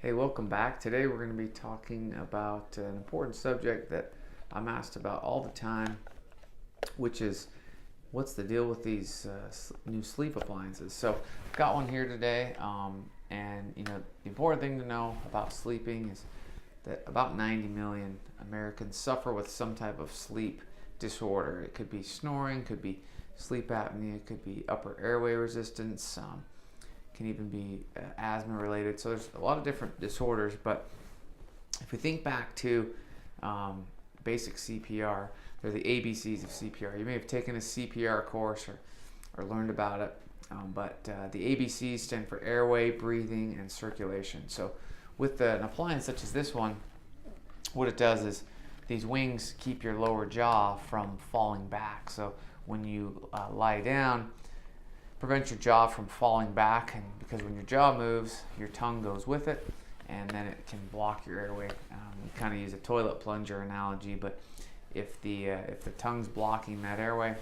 Hey, welcome back. Today we're going to be talking about an important subject that I'm asked about all the time, which is what's the deal with these new sleep appliances. So I've got one here today, and the important thing to know about sleeping is that about 90 million Americans suffer with some type of sleep disorder. It could be snoring, could be sleep apnea, it could be upper airway resistance, can even be asthma related. So there's a lot of different disorders, but if we think back to basic CPR, they're the ABCs of CPR. You may have taken a CPR course or learned about it, but the ABCs stand for airway, breathing, and circulation. So with an appliance such as this one, what it does is these wings keep your lower jaw from falling back. So when you lie down, prevent your jaw from falling back, and because when your jaw moves, your tongue goes with it, and then it can block your airway. We kind of use a toilet plunger analogy, but if the tongue's blocking that airway,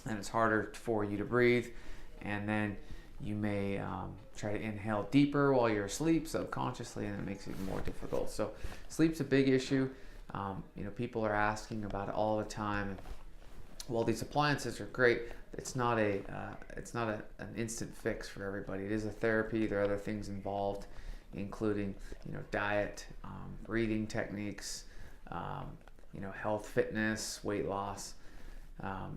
then it's harder for you to breathe, and then you may try to inhale deeper while you're asleep subconsciously, and it makes it more difficult. So sleep's a big issue. People are asking about it all the time. While these appliances are great, it's not an instant fix for everybody. It is a therapy. There are other things involved, including diet, breathing techniques, health, fitness, weight loss,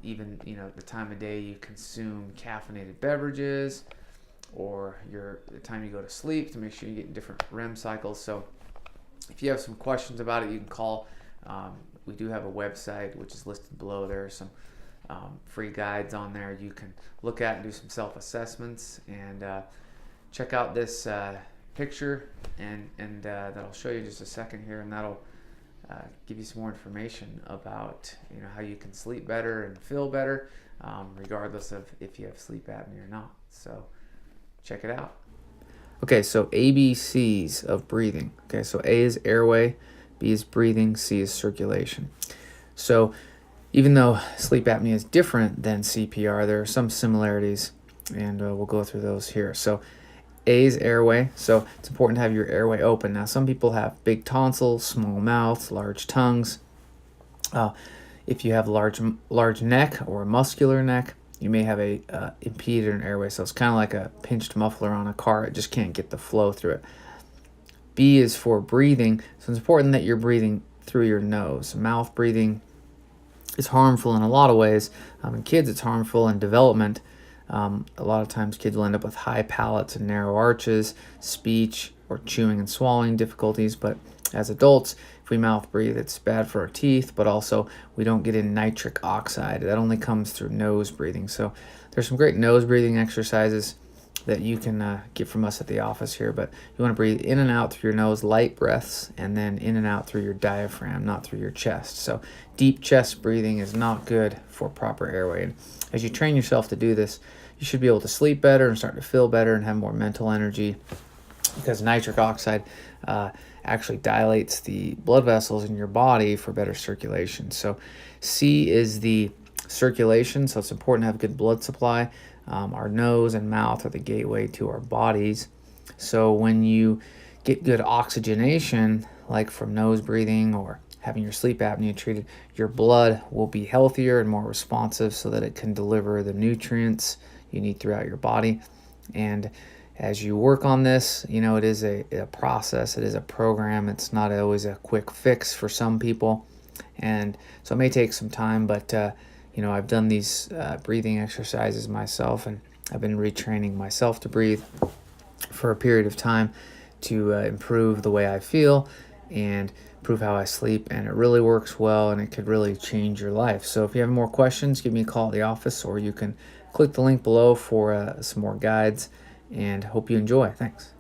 even the time of day you consume caffeinated beverages, or the time you go to sleep to make sure you get different REM cycles. So if you have some questions about it, you can call. We do have a website which is listed below. There are some free guides on there you can look at and do some self-assessments, and check out this picture, and that'll show you in just a second here, and that'll give you some more information about how you can sleep better and feel better, regardless of if you have sleep apnea or not. So check it out. Okay, so ABCs of breathing. Okay, so A is airway, B is breathing, C is circulation. So even though sleep apnea is different than CPR, there are some similarities, and we'll go through those here. So A is airway, so it's important to have your airway open. Now, some people have big tonsils, small mouths, large tongues. If you have large neck or a muscular neck, you may have a impeded airway, so it's kind of like a pinched muffler on a car. It just can't get the flow through it. B is for breathing, so it's important that you're breathing through your nose. Mouth breathing is harmful in a lot of ways. In kids, it's harmful in development. A lot of times kids will end up with high palates and narrow arches, speech or chewing and swallowing difficulties. But as adults, if we mouth breathe, it's bad for our teeth, but also we don't get in nitric oxide. That only comes through nose breathing. So there's some great nose breathing exercises that you can get from us at the office here, but you want to breathe in and out through your nose, light breaths, and then in and out through your diaphragm, not through your chest. So deep chest breathing is not good for proper airway. And as you train yourself to do this, you should be able to sleep better and start to feel better and have more mental energy, because nitric oxide actually dilates the blood vessels in your body for better circulation. So C is the circulation, so it's important to have good blood supply. Our nose and mouth are the gateway to our bodies. So when you get good oxygenation, like from nose breathing or having your sleep apnea treated, your blood will be healthier and more responsive so that it can deliver the nutrients you need throughout your body. And as you work on this, it is a process. It is a program. It's not always a quick fix for some people. And so it may take some time, but I've done these breathing exercises myself, and I've been retraining myself to breathe for a period of time to improve the way I feel and improve how I sleep, and it really works well, and it could really change your life. So if you have more questions, give me a call at the office, or you can click the link below for some more guides, and hope you enjoy. Thanks.